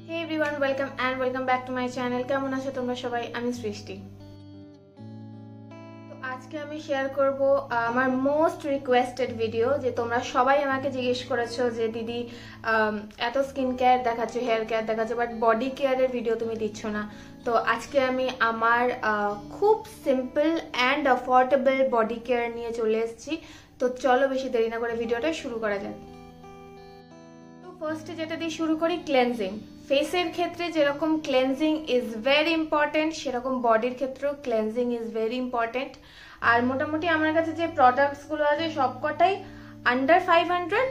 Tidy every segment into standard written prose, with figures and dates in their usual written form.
Hey everyone, welcome back to my channel. কেমন আছো তোমরা সবাই? আমি সৃষ্টি। তো আজকে আমি শেয়ার করব আমার মোস্ট রিকোয়েস্টেড ভিডিও, যে তোমরা সবাই আমাকে জিজ্ঞেস করেছো যে দিদি এত স্কিন কেয়ার দেখাচ্ছ, হেয়ার কেয়ার দেখাচ্ছ, বাট বডি কেয়ারের ভিডিও তুমি দিচ্ছ না। তো আজকে আমি আমার খুব simple and affordable body care নিয়ে চলে এসেছি। তো চলো বেশি দেরি না করে ভিডিওটা শুরু করা যাক। তো ফার্স্টে যেটা দিয়ে শুরু করি, ক্লেনজিং। ফেসের ক্ষেত্রে যেরকম ক্লেনজিং ইজ ভেরি ইম্পর্টেন্ট, সেরকম বডির ক্ষেত্রেও ক্লেনজিং ইজ ভেরি ইম্পর্টেন্ট। আর মোটামুটি আমার কাছে যে প্রোডাক্টসগুলো আছে সবকটাই আন্ডার 500,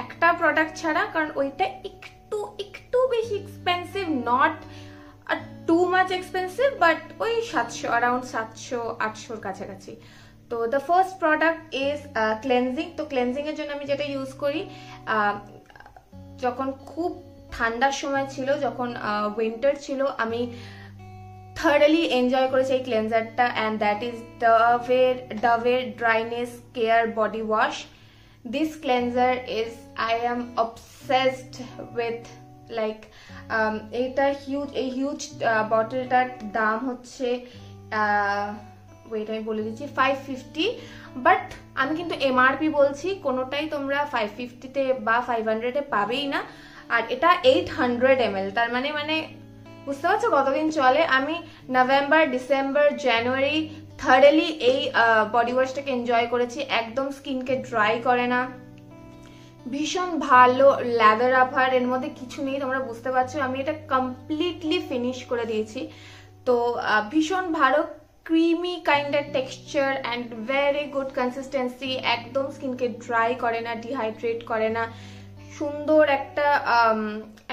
একটা প্রোডাক্ট ছাড়া, কারণ ওইটা একটু বেশি expensive, not too much expensive, but ওই 700, অ্যারাউন্ড 700-800 কাছাকাছি। তো the first product is cleansing. তো ক্লেনজিং এর জন্য আমি যেটা ইউজ করি, যখন খুব ঠান্ডার সময় ছিল, যখন উইন্টার ছিল, আমি থার্ডলি এনজয় করেছি এই ক্লেনজারটা, অ্যান্ড দ্যাট ইজ ডাভের dryness care body wash. This cleanser is I am obsessed with, like এইটা এই হিউজ বটলটার দাম হচ্ছে ওয়েট আমি বলে দিচ্ছি 550, বাট আমি কিন্তু এমআরপি বলছি, কোনোটাই তোমরা 550-তে বা 500-এ পাবেই না। আর এটা 800 ml, তার মানে বুঝতে পারছো কতদিন চলে। আমি নভেম্বর, ডিসেম্বর, জানুয়ারি থার্ডলি এই বডি ওয়াশটাকে এনজয় করেছি। একদম স্কিনকে ড্রাই করে না, ভীষণ ভালো ল্যাদার আপার, এর মধ্যে কিছু নেই, তোমরা বুঝতে পারছো। আমি এটা কমপ্লিটলি ফিনিশ করে দিয়েছি। তো ভীষণ ভালো ক্রিমি কাইন্ডের texture and very good consistency, একদম স্কিনকে ড্রাই করে না, ডিহাইড্রেট করে না, সুন্দর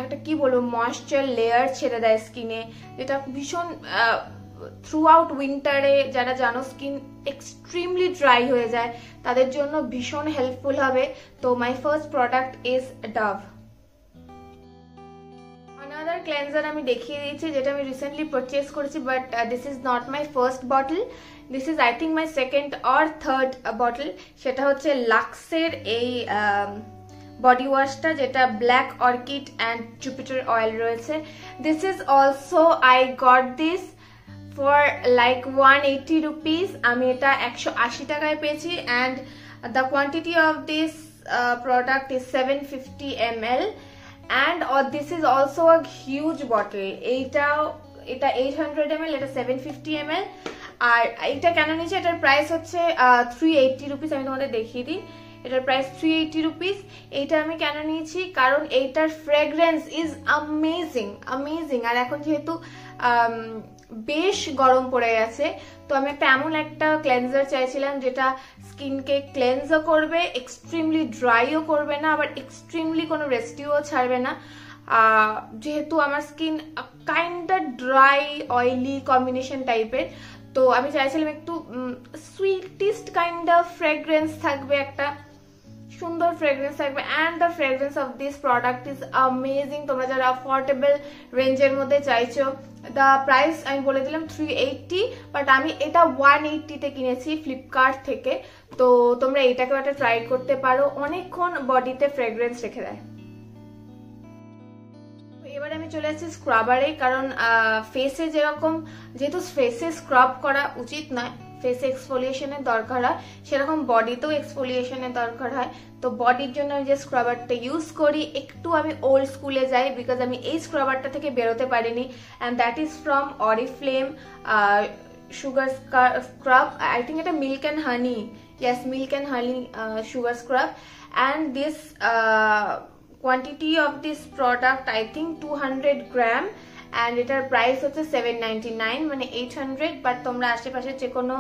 একটা কি বলবো ময়েশ্চার লেয়ার ছেড়ে দেয় স্কিনে, যেটা ভীষণ থ্রু আউট উইন্টারে যারা জানো স্কিন এক্সট্রিমলি ড্রাই হয়ে যায় তাদের জন্য ভীষণ হেল্পফুল হবে। তো my first product is Dove. Another cleanser আমি দেখিয়ে দিয়েছি, যেটা আমি রিসেন্টলি পারচেজ করেছি, but this is not my first bottle, this is I think my second or third bottle. সেটা হচ্ছে লাক্সের এই বডি ওয়াশটা, যেটা black orchid and Jupiter oil রয়েছে। This is also I got this for like 180 rupees. আমি এটা 180 টাকায় পেয়েছি, and the quantity of this product is 750 ml, and this is also a huge bottle. এটা 800 ml, এটা 750 ml। আর এটা কেন নিয়েছি, এটার প্রাইস হচ্ছে 380 রুপিস। আমি তোমাদের দেখিয়ে দিই, এটার প্রাইস 380 রুপিস। এইটা আমি কেন নিয়েছি, কারণ এইটার ফ্রেগ্রেন্স ইজ অ্যামেজিং। আর এখন যেহেতু বেশ গরম পড়ে গেছে, তো আমি এমন একটা ক্লেনজার চাইছিলাম যেটা স্কিনকে ক্লেন্সও করবে, এক্সট্রিমলি ড্রাইও করবে না, আবার এক্সট্রিমলি কোনো রেস্টিউও ছাড়বে না। যেহেতু আমার skin kind of dry oily combination টাইপের, তো আমি চাইছিলাম একটু সুইটেস্ট কাইন্ড অফ ফ্রেগ্রেন্স থাকবে, একটা সুন্দর ফ্রেগ্রেন্স থাকবে, and the fragrance of this product is amazing. তোমরা যারা অ্যাফোর্ডেবল রেঞ্জের মধ্যে চাইছো, দ্য প্রাইস আমি বলে দিলাম 380, বাট আমি এটা 180-তে কিনেছি ফ্লিপকার্ট থেকে। তো তোমরা এটাকেও একটা ট্রাই করতে পারো, অনেকক্ষণ বডিতে ফ্রেগ্রেন্স রেখে দেয়। এবার আমি চলে আসছি স্ক্রাবারে, কারণ ফেসে যেহেতু ফেসে স্ক্রাব করা উচিত নয়, ফেসে এক্সফোলিয়েশনের দরকার হয়, সেরকম বডিতেও এক্সফোলিয়েশনের দরকার হয়। তো বডির জন্য আমি যে স্ক্রাবারটা ইউজ করি, একটু আমি ওল্ড স্কুলে যাই, বিকজ আমি এই স্ক্রাবারটা থেকে বেরোতে পারিনি, and that is from Oriflame sugar scrub. I think এটা milk and honey, yes, milk and honey sugar scrub, and this quantity of this product I think 200 gram, and এটার প্রাইস হচ্ছে 799, মানে 800। বাট তোমরা আশেপাশে যে কোনো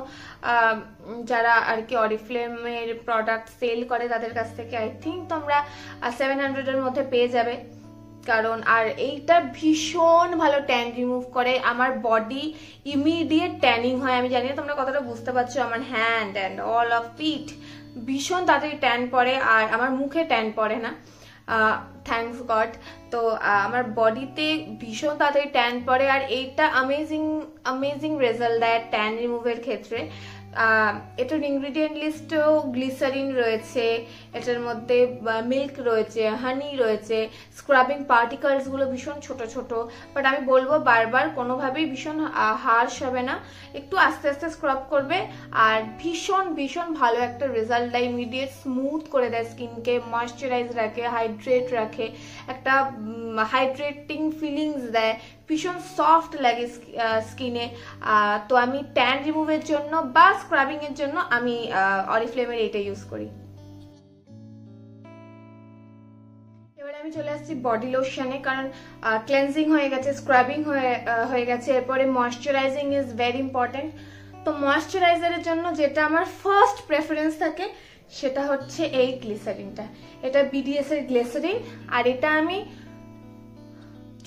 যারা আর কি অরিফ্লেমের প্রোডাক্ট সেল করে তাদের কাছ থেকে আই থিঙ্ক তোমরা 700-এর মধ্যে পেয়ে যাবে। কারণ আর এইটা ভীষণ ভালো ট্যান রিমুভ করে, আমার বডি ইমিডিয়েট ট্যানিং হয়। আমি জানি না তোমরা কতটা বুঝতে পারছো, আমার hand and all of feet ভীষণ তাড়াতাড়ি ট্যান পড়ে, আর আমার মুখে ট্যান পড়ে না, থ্যাঙ্কস গড। তো আমার বডিতে ভীষণ তাড়াতাড়ি ট্যান পড়ে, আর এইটা অ্যামেজিং রেজাল্ট দেয় ট্যান রিমুভের ক্ষেত্রে। এটার ইনগ্রিডিয়েন্ট লিস্টেও গ্লিসারিন রয়েছে, এটার মধ্যে মিল্ক রয়েছে, হানি রয়েছে, স্ক্রাবিং পার্টিকলসগুলো ভীষণ ছোট ছোট। বাট আমি বলবো বারবার কোনোভাবেই ভীষণ হার্শ হবে না, একটু আস্তে আস্তে স্ক্রাব করবে আর ভীষণ ভীষণ ভালো একটা রেজাল্ট দেয়। ইমিডিয়েট স্মুথ করে দেয় স্কিনকে, ময়শ্চারাইজ রাখে, হাইড্রেট রাখে, একটা হাইড্রেটিং ফিলিংস দেয়, ভীষণ সফট লাগে স্কিনে। তো আমি ট্যান রিমুভের জন্য বা স্ক্রাবিং এর জন্য আমি অরিফ্লেমের এইটা ইউজ করি। এবারে আমি চলে আসছি বডি লোশনে, কারণ ক্লেন্সিং হয়ে গেছে, স্ক্রাবিং হয়ে গেছে, এরপরে ময়শ্চারাইজিং ইজ ভেরি ইম্পর্টেন্ট। তো ময়শ্চারাইজারের জন্য যেটা আমার ফার্স্ট প্রেফারেন্স থাকে সেটা হচ্ছে এই গ্লিসারিনটা। এটা বিডিএস এর গ্লিসারিন, আর এটা আমি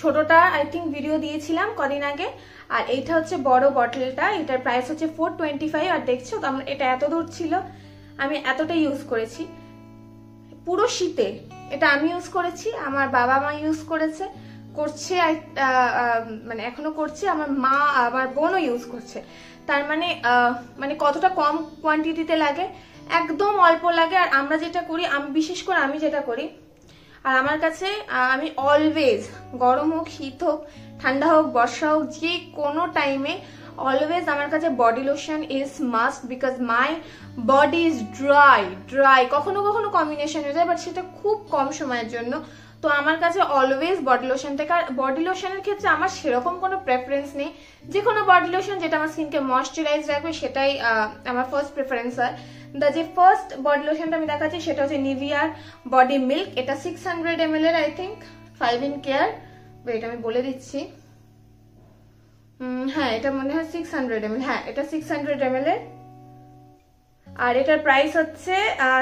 ছোটটা আই থিঙ্ক ভিডিও দিয়েছিলাম কদিন আগে, আর এইটা হচ্ছে বড় বটলটা, এটার প্রাইস হচ্ছে 425। আর দেখছো তো এটা এত দূর ছিল, আমি এতটা ইউজ করেছি পুরো শীতে। এটা আমি ইউজ করেছি, আমার বাবা মা ইউজ করছে, মানে এখনো করছে, আমার মা আমার বোনও ইউজ করছে। তার মানে কতটা কম কোয়ান্টিটিতে লাগে, একদম অল্প লাগে। আর আমরা যেটা করি, বিশেষ করে আমি যেটা করি, আর আমার কাছে আমি অলওয়েজ, গরম হোক, শীত হোক, ঠান্ডা হোক, বর্ষা হোক, যে কোনো টাইমে অলওয়েজ আমার কাছে body lotion is must, because my body is dry. কখনো কখনো কম্বিনেশন হয়ে যায়, বাট সেটা খুব কম সময়ের জন্য। তো আমার কাছে অলওয়েজ বডি লোশন থেকে। আর বডি লোশনের ক্ষেত্রে আমার সেরকম কোনো প্রেফারেন্স নেই, যে কোনো বডি লোশন যেটা আমার স্কিনকে ময়শ্চারাইজ রাখবে সেটাই আমার ফার্স্ট প্রেফারেন্স হয়। যে ফার্স্ট বডি লোশনটা আমি দেখাচ্ছি সেটা হচ্ছে নিভিয়ার বডি মিল্ক। এটা 600 ml এর, আই থিঙ্ক 5 in কেয়ার। এটা আমি বলে দিচ্ছি, হ্যাঁ এটা মনে হয় 600 ml, হ্যাঁ এটা 600 ml এর। আর এটার প্রাইস হচ্ছে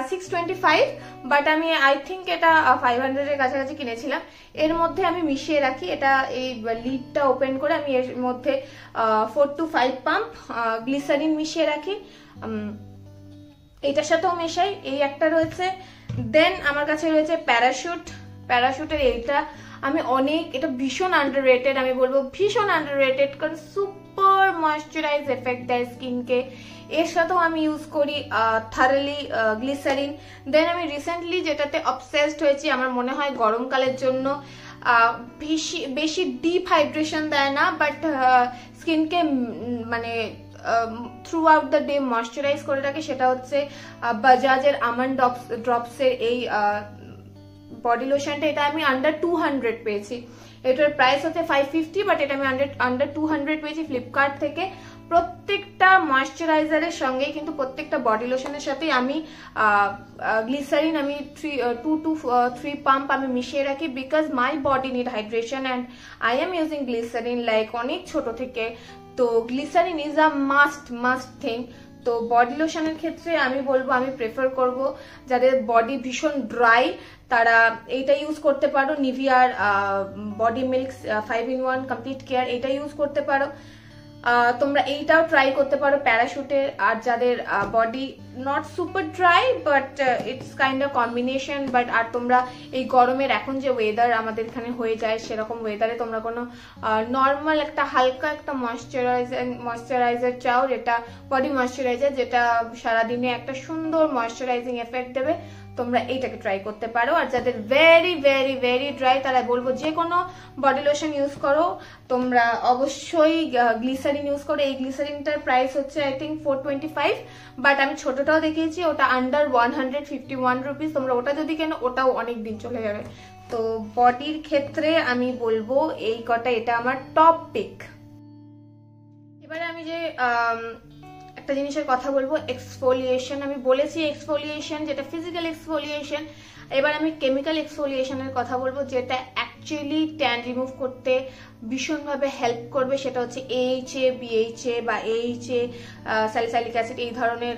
625, বাট আমি আই থিঙ্ক এটা 500 এর কাছাকাছি কিনেছিলাম। এর মধ্যে আমি মিশিয়ে রাখি, এটা এই লিডটা ওপেন করে আমি এর মধ্যে 4 to 5 পাম্প গ্লিসারিন মিশিয়ে রাখি, এটার সাথেও মেশাই। এই একটা রয়েছে। দেন আমার কাছে রয়েছে প্যারাশুটের এইটা আমি এটা ভীষণ আন্ডাররেটেড, আমি বলবো ভীষণ আন্ডাররেটেড, কারণ সুপার ময়শ্চারাইজ এফেক্ট দেয় স্কিনকে। এর সাথেও আমি ইউজ করি থারলি গ্লিসারিন। দেন আমি রিসেন্টলি যেটাতে অবসেসড হয়েছি, আমার মনে হয় গরমকালের জন্য বেশি ডিপ হাইড্রেশন দেয় না, বাট স্কিনকে মানে through out the day moisturise করে রাখে, সেটা হচ্ছে বাজাজের আমন্ড ড্রপসের এই বডি লোশনটা। এটা আমি আন্ডার 200 পেয়েছি, এটার প্রাইস হচ্ছে 550, বাট এটা আমি আন্ডার 200 পেয়েছি ফ্লিপকার্ট থেকে। প্রত্যেকটা ময়শ্চারাইজারের সঙ্গে কিন্তু প্রত্যেকটা বডি লোশনের সাথে আমি গ্লিসারিন আমি 2 to 3 পাম্প আমি মিশিয়ে রাখি, because my body need hydration and I am using glycerin like অনেক ছোট থেকে। তো glycerin is a must thing. তো বডি লোশনের ক্ষেত্রে আমি বলবো, আমি প্রেফার করব যাদের বডি ভীষণ ড্রাই তারা এইটা ইউজ করতে পারো, নিভিয়ার body milk 5 in 1 complete care, এটা ইউজ করতে পারো। তোমরা এইটাও ট্রাই করতে পারো প্যারাশুটের। আর যাদের body not super dry but it's kind of combination, but আর তোমরা এই গরমের এখন যে ওয়েদার আমাদের এখানে হয়ে যায়, সেরকম ওয়েদারে তোমরা কোনো নর্মাল একটা হালকা একটা ময়শ্চারাইজার চাও, যেটা বডি ময়শ্চারাইজার, যেটা সারাদিনে একটা সুন্দর ময়শ্চারাইজিং এফেক্ট দেবে, তোমরা এইটাকে ট্রাই করতে পারো। আর যাদের ভেরি ভেরি ভেরি ড্রাই তারা বলবো যে কোনো বডি লোশন ইউজ করো, তোমরা অবশ্যই গ্লিসারিন ইউজ করো। এই গ্লিসারিনটার প্রাইস হচ্ছে আই থিঙ্ক 425, বাট আমি ছোটটাও দেখিয়েছি, ওটা আন্ডার 151 রুপিস। তোমরা ওটা যদি কেনো ওটাও অনেক দিন চলে যাবে। তো বডির ক্ষেত্রে আমি বলবো এই কটা, এটা আমার টপ পিক। এবারে আমি যে একটা জিনিসের কথা বলবো, এক্সফোলিয়েশন। আমি বলেছি এক্সফোলিয়েশন, যেটা ফিজিক্যাল এক্সফোলিয়েশন। এবার আমি কেমিক্যাল এক্সফোলিয়েশনের কথা বলবো, যেটা অ্যাকচুয়ালি ট্যান রিমুভ করতে ভীষণভাবে হেল্প করবে। সেটা হচ্ছে AHA, BHA বা AHA, স্যালিসাইলিক অ্যাসিড, এই ধরনের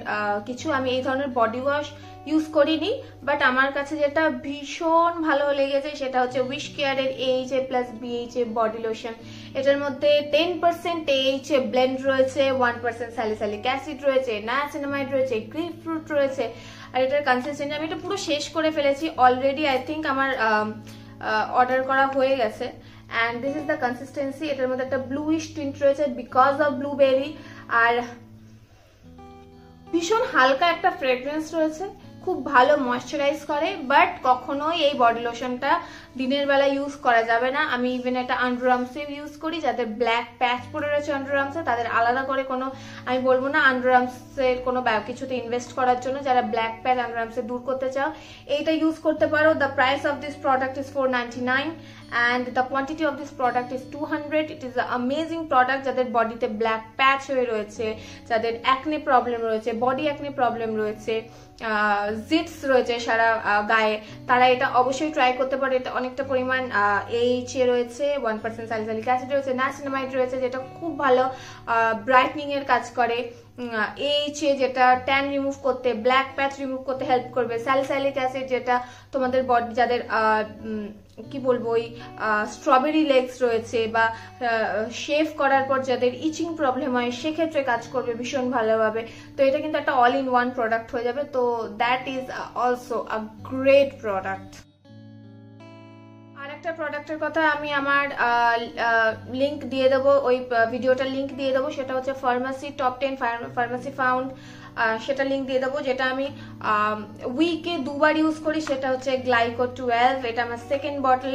কিছু। আমি এই ধরনের বডি ওয়াশ ইউজ করিনি, বাট আমার কাছে যেটা ভীষণ ভালো লেগেছে সেটা হচ্ছে উইশ কেয়ারের AHA plus BHA body lotion. এটার মধ্যে 10% AHA ব্লেন্ড রয়েছে, 1% স্যালিসাইলিক অ্যাসিড রয়েছে, নায়াসিনামাইড রয়েছে, গ্রেপ ফ্রুট রয়েছে। আর এটার কনসিস্টেন্সি আমি এটা পুরো শেষ করে ফেলেছি অলরেডি, আই থিঙ্ক আমার অর্ডার করা হয়ে গেছে। And this is the consistency. এটার মধ্যে একটা ব্লুইশ টিন্ট রয়েছে বিকজ অফ ব্লুবেরি। আর ভীষণ হালকা একটা ফ্রেগ্রেন্স রয়েছে, খুব ভালো ময়শ্চারাইজ করে, বাট কখনোই এই বডি লোশনটা দিনের বেলা ইউজ করা যাবে না। আমি ইভেন এটা আন্ডারআর্মসে ইউজ করি, যাদের ব্ল্যাক প্যাচ পড়ে রয়েছে আন্ডারআর্মসে তাদের আলাদা করে কোনো আমি বলবো না আন্ডারআর্মসের কোনো কিছুতে ইনভেস্ট করার জন্য। যারা ব্ল্যাক প্যাচ আন্ডারআর্মসে দূর করতে চাও এইটা ইউজ করতে পারো। The price of this product is 499 and the quantity of this product is 200. It is an amazing product যাদের বডিতে ব্ল্যাক প্যাচ হয়ে রয়েছে, যাদের অ্যাকনে প্রবলেম রয়েছে, বডি অ্যাকনে প্রবলেম রয়েছে, জিটস রয়েছে সারা গায়ে, তারা এটা অবশ্যই ট্রাই করতে পারে। এটা অনেকটা পরিমাণ এইচ এ রয়েছে, 1% স্যালিসাইলিক অ্যাসিড রয়েছে, নাইসিনামাইড রয়েছে যেটা খুব ভালো ব্রাইটনিং এর কাজ করে, এইচ এ যেটা ট্যান রিমুভ করতে, ব্ল্যাক প্যাচ রিমুভ করতে হেল্প করবে, স্যালিসাইলিক অ্যাসিড যেটা তোমাদের বডি যাদের কি বলবো ওই স্ট্রবেরি লেগস রয়েছে বা শেভ করার পর যাদের ইচিং প্রবলেম হয় সেক্ষেত্রে কাজ করবে ভীষণ ভালোভাবে। তো এটা কিন্তু একটা অল ইন ওয়ান প্রোডাক্ট হয়ে যাবে। তো that is also a great product. আরেকটা প্রোডাক্টের কথা আমি আমার লিঙ্ক দিয়ে দেবো, ওই ভিডিওটার লিঙ্ক দিয়ে দেবো, সেটা হচ্ছে ফার্মাসি টপ 10 ফার্মাসি ফাউন্ড, সেটা লিঙ্ক দিয়ে দেবো, যেটা আমি উইকে 2 বার ইউজ করি। সেটা হচ্ছে গ্লাইকো 12, এটা আমার সেকেন্ড বটল।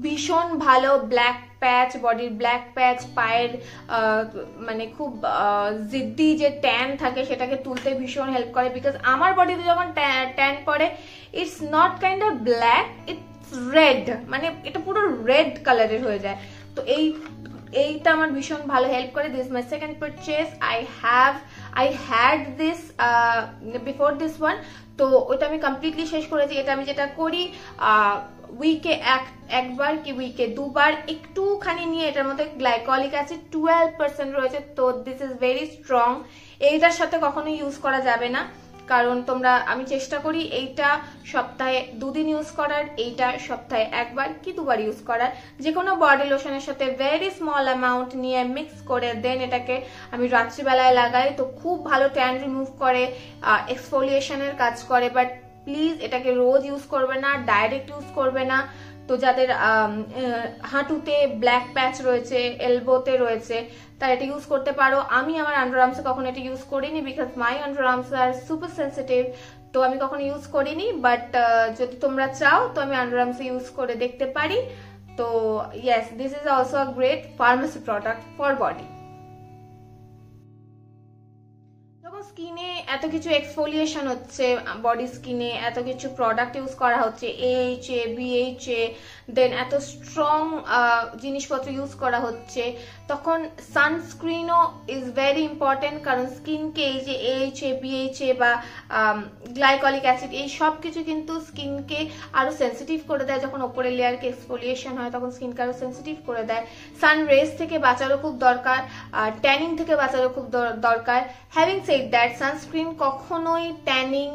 ভীষণ ভালো ব্ল্যাক প্যাচ, বডির ব্ল্যাক প্যাচ, পায়ের মানে খুব জিদ্দি যে ট্যান থাকে সেটাকে তুলতে ভীষণ হেল্প করে। বিকজ আমার বডিতে যখন ট্যান পড়ে it's not kind of black, it's red, মানে এটা পুরো রেড কালারের হয়ে যায়। তো এইটা আমার ভীষণ ভালো হেল্প করে। This my second purchase. I had this before this one, তো ওটা আমি কমপ্লিটলি শেষ করেছি। এটা আমি যেটা করি উইকে একবার কি উইকে 2 বার একটুখানি নিয়ে, এটার মধ্যে গ্লাইকলিক অ্যাসিড 12% রয়েছে, তো দিস ইজ ভেরি স্ট্রং। এইটার সাথে কখনো ইউজ করা যাবে না, কারণ আমি চেষ্টা করি এইটা সপ্তাহে 2 দিন ইউজ করার, এইটা সপ্তাহে 1 বার কি 2 বার ইউজ করার। যে কোনো বডি লোশনের সাথে ভেরি স্মল অ্যামাউন্ট নিয়ে মিক্স করে দেন এটাকে আমি রাত্রিবেলায় লাগাই, তো খুব ভালো ট্যান রিমুভ করে, এক্সফোলিয়েশনের কাজ করে। বাট প্লিজ এটাকে রোজ ইউজ করবে না, ডাইরেক্ট ইউজ করবে না। তো যাদের হাঁটুতে ব্ল্যাক প্যাচ রয়েছে, এলবোতে রয়েছে, তারা এটা ইউজ করতে পারো। আমি আমার আন্ডারআর্মসে কখনো এটা ইউজ করিনি, because my underarms are super sensitive, তো আমি কখনো ইউজ করিনি। বাট যদি তোমরা চাও তো আমি আন্ডারআর্মসে ইউজ করে দেখতে পারি। তো yes, this is also a great pharmacy product for body. স্কিনে এত কিছু এক্সফোলিয়েশন হচ্ছে, বডি স্কিনে এত কিছু প্রোডাক্ট ইউজ করা হচ্ছে, AHA BHA, দেন এত স্ট্রং জিনিসপত্র ইউজ করা হচ্ছে, তখন সানস্ক্রিনও ইজ ভেরি ইম্পর্টেন্ট। কারণ স্কিনকে এই যে AHA BHA বা গ্লাইকলিক অ্যাসিড এই সব কিছু কিন্তু স্কিনকে আরো সেন্সিটিভ করে দেয়। যখন ওপরের লেয়ারকে এক্সফোলিয়েশন হয় তখন স্কিনকে আরো সেন্সিটিভ করে দেয়। সান রেজ থেকে বাঁচারও খুব দরকার, ট্যানিং থেকে বাঁচারও খুব দরকার। হ্যাভিং সেড দ্যাট, সানস্ক্রিন কখনোই ট্যানিং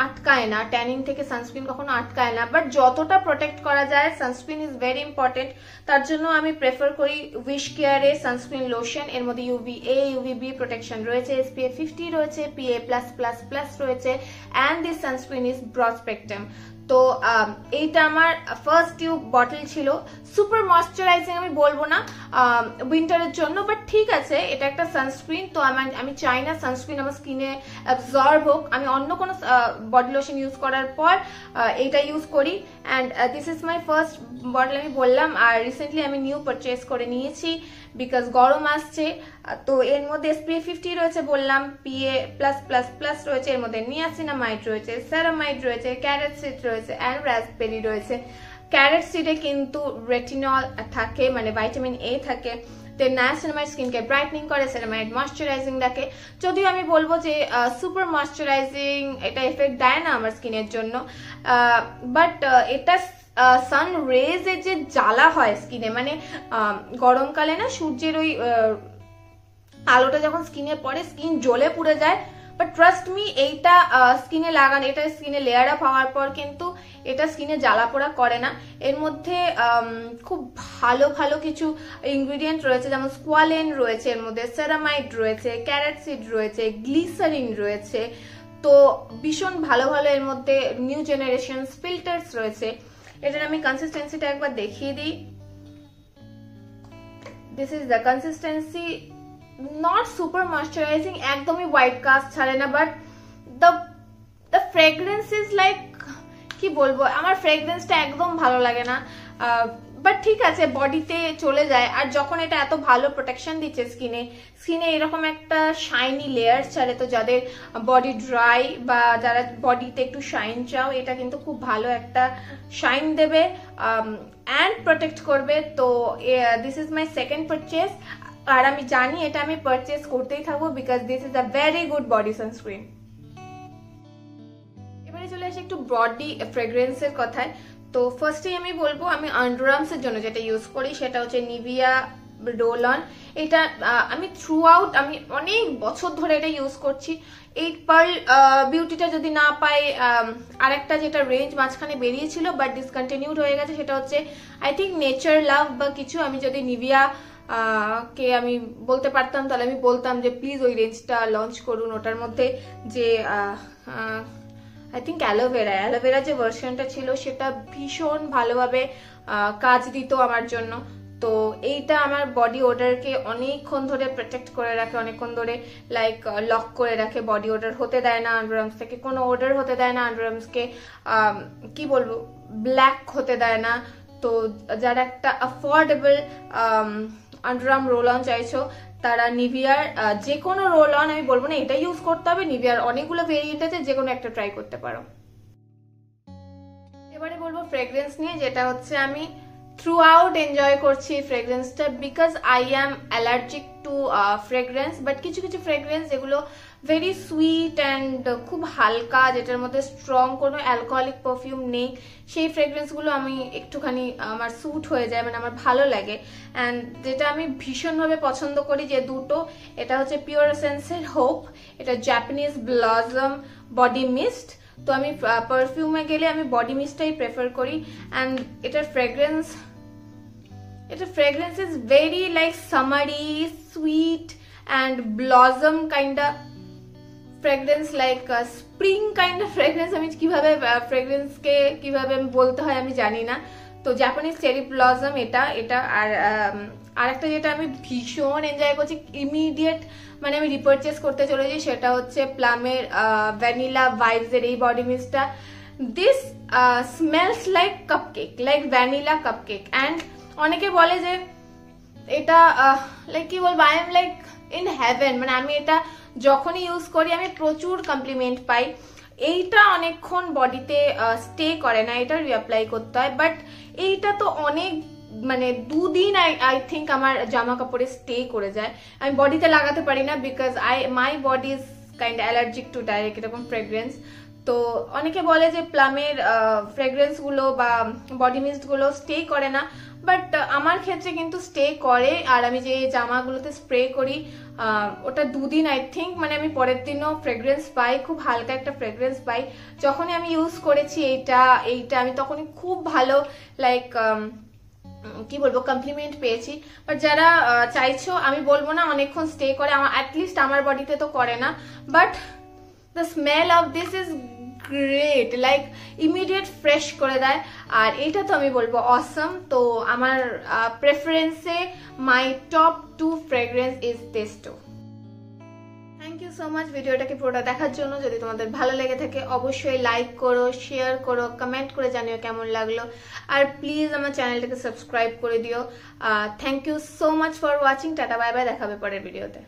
আটকায় না, ট্যানিং থেকে সানস্ক্রিন কখনো আটকায় না, বাট যতটা প্রোটেক্ট করা যায় সানস্ক্রিন ইজ ভেরি ইম্পর্টেন্ট। তার জন্য আমি প্রেফার করি উইশ কেয়ারে সানস্ক্রিন লোশন। এর মধ্যে UVA UVB প্রোটেকশন রয়েছে, SPF 50 রয়েছে, PA+++ রয়েছে, and this sunscreen is broad spectrum. তো এইটা আমার ফার্স্ট টিউব বটল ছিল। সুপার ময়শ্চারাইজিং আমি বলবো না উইন্টারের জন্য, বাট ঠিক আছে, এটা একটা সানস্ক্রিন। তো আমি চাই না সানস্ক্রিন আমার স্কিনে অ্যাবজর্ব হোক, আমি অন্য কোনো বডি লোশন ইউজ করার পর এইটা ইউজ করি। And this is my first bottle আমি বললাম। আর রিসেন্টলি আমি নিউ পারচেস করে নিয়েছি, বিকজ গরম আসছে। তো এর মধ্যে SPF 50 রয়েছে বললাম, PA+++ রয়েছে, এর মধ্যে নিয়াসিনামাইড রয়েছে, সেরামাইড রয়েছে, ক্যারট সিড রয়েছে, অ্যান্ড রাসবেরি রয়েছে। ক্যারট সিডে কিন্তু রেটিনল থাকে, মানে ভিটামিন A থাকে। নায়াসিনামাইড স্কিনকে ব্রাইটনিং করে, সেরামাইড ময়শ্চারাইজিং দেখে। যদিও আমি বলবো যে সুপার ময়শ্চারাইজিং এটা এফেক্ট দেয় না আমার স্কিনের জন্য, বাট এটা সান রেজে যে জ্বালা হয় স্কিনে, মানে গরমকালে না সূর্যের ওই আলোটা যখন স্কিনে পড়ে স্কিন জ্বলে পুড়ে যায়। বাট ট্রাস্ট মি, এইটা স্কিনে লাগান, এটা স্কিনে লেয়ার আপ হওয়ার পর কিন্তু এটা স্কিনে জ্বালা পোড়া করে না। এর মধ্যে খুব ভালো ভালো কিছু ইনগ্রিডিয়েন্ট রয়েছে, যেমন স্কোয়ালেন রয়েছে, এর মধ্যে সেরামাইড রয়েছে, ক্যারট সিড রয়েছে, গ্লিসারিন রয়েছে। তো ভীষণ ভালো ভালো এর মধ্যে নিউ জেনারেশন ফিল্টার্স রয়েছে। এটার আমি কনসিস্টেন্সিটা একবার দেখিয়ে দিই। This is the consistency. Not super moisturising, একদমই হোয়াইট কাস্ট ছাড়ে না, but the fragrance is like, কি বলবো, আমার ফ্রেগ্রেন্সটা একদম ভালো লাগে না, বাট ঠিক আছে বডিতে চলে যায়। আর যখন এটা এত ভালো প্রোটেকশন দিচ্ছে স্কিনে এরকম একটা শাইনি লেয়ার ছাড়ে, তো যাদের বডি ড্রাই বা যারা বডিতে একটু শাইন চাও, এটা কিন্তু খুব ভালো একটা শাইন দেবে অ্যান্ড প্রোটেক্ট করবে। তো this is my second purchase, আর আমি জানি এটা আমি পারচেস করতেই থাকবো because this is a very good body sunscreen. এবারে চলে আসি একটু বডি ফ্রেগ্রেন্সের কথায়। তো ফার্স্টেই আমি বলবো আমি আন্ডারআর্মসের জন্য যেটা ইউজ করি সেটা হচ্ছে নিভিয়া রোল অন। এটা আমি থ্রু আউট, আমি অনেক বছর ধরে এটা ইউজ করছি। এই পার্ল বিউটিটা যদি না পাই, আরেকটা যেটা রেঞ্জ মাঝখানে বেরিয়েছিল বাট ডিসকন্টিনিউড হয়ে গেছে, সেটা হচ্ছে আই থিঙ্ক নেচার লাভ বা কিছু। আমি যদি নিভিয়া কে আমি বলতে পারতাম তাহলে আমি বলতাম যে প্লিজ ওই রেঞ্জটা লঞ্চ করুন। ওটার মধ্যে যে আই থিঙ্ক অ্যালোভেরা যে ভার্সনটা ছিল সেটা ভীষণ ভালোভাবে কাজ দিত আমার জন্য। তো এইটা আমার বডি ওডারকে অনেকক্ষণ ধরে প্রোটেক্ট করে রাখে, অনেকক্ষণ ধরে লাইক লক করে রাখে, বডি ওডার হতে দেয় না আন্ডারআর্মস থেকে, কোনো ওডার হতে দেয় না আন্ডারআর্মসকে, কি বলবো, ব্ল্যাক হতে দেয় না। তো যারা একটা অ্যাফোর্ডেবল আন্ডারআর্ম রোল অন চাইছো তারা নিভিয়ার যে কোনো রোল অন, আমি বলবো না এটা ইউজ করতে হবে, নিভিয়ার অনেকগুলো ভেরিয়েন্ট আছে, যে কোনো একটা ট্রাই করতে পারো। এবারে বলবো ফ্রেগ্রেন্স নিয়ে, যেটা হচ্ছে আমি থ্রু আউট এনজয় করছি ফ্রেগ্রেন্সটা because I am allergic to fragrance. But কিছু কিছু ফ্রেগ্রেন্স যেগুলো ভেরি সুইট অ্যান্ড খুব হালকা, যেটার মধ্যে স্ট্রং কোনো অ্যালকোহলিক পারফিউম নেই, সেই ফ্রেগ্রেন্সগুলো আমি একটুখানি আমার স্যুট হয়ে যায়, মানে আমার ভালো লাগে। অ্যান্ড যেটা আমি ভীষণভাবে পছন্দ করি যে দুটো, এটা হচ্ছে পিওর এসেন্সের হোপ, এটা জাপানিজ ব্লসম বডি মিস্ট। তো আমি পারফিউমে গেলে আমি বডি মিস্টটাই প্রেফার করি। অ্যান্ড এটার fragrance is very like summary, sweet and blossom kind of fragrance, like spring kind of fragrance. আমি কিভাবে ফ্রেগ্রেন্সকে কিভাবে বলতে হয় আমি জানি না। তো জাপানিজ চেরি ব্লসম এটা। আর একটা যেটা আমি ভীষণ এনজয় করছি, ইমিডিয়েট মানে আমি রিপারচেস করতে চলেছি, সেটা হচ্ছে প্লামের ভ্যানিলা ভাইবস এর এই বডি মিস্টটা। This smells like cupcake, like vanilla cupcake. And অনেকে বলে যে এটা লাইক কি বলবো, I am like in heaven, মানে আমি এটা যখনই ইউজ করি আমি প্রচুর কমপ্লিমেন্ট পাই। এইটা অনেকক্ষণ বডিতে স্টে করে না, এটা রিঅ্যাপ্লাই করতে হয়। বাট এইটা তো অনেক, মানে দুদিন আই থিঙ্ক আমার জামা কাপড়ে স্টে করে যায়, আমি বডিতে লাগাতে পারি না because my body is kind allergic to direct এরকম ফ্রেগ্রেন্স। তো অনেকে বলে যে প্লামের ফ্রেগ্রেন্সগুলো বা বডি মিস্টগুলো স্টে করে না, বাট আমার ক্ষেত্রে কিন্তু স্টে করে। আর আমি যে জামাগুলোতে স্প্রে করি ওটা দুদিন আই থিঙ্ক, মানে আমি পরের দিনও ফ্রেগ্রেন্স পাই, খুব হালকা একটা ফ্রেগ্রেন্স পাই। যখনই আমি ইউজ করেছি এইটা আমি তখনই খুব ভালো লাইক কি বলবো কমপ্লিমেন্ট পেয়েছি। বাট যারা চাইছো, আমি বলবো না অনেকক্ষণ স্টে করে, আমার অ্যাটলিস্ট আমার বডিতে তো করে না, but the smell of this is great, like immediate fresh করে দেয়। আর এইটা তো আমি বলবো অসম। তো আমার প্রেফারেন্সে my top 2 fragrance is this two. Thank you so much ভিডিওটাকে পুরোটা দেখার জন্য। যদি তোমাদের ভালো লেগে থাকে অবশ্যই লাইক করো, শেয়ার করো, কমেন্ট করে জানিও কেমন লাগলো। আর প্লিজ আমার চ্যানেলটাকে সাবস্ক্রাইব করে দিও। Thank you so much for watching. Tata bye bye, দেখাবে পরের ভিডিওতে।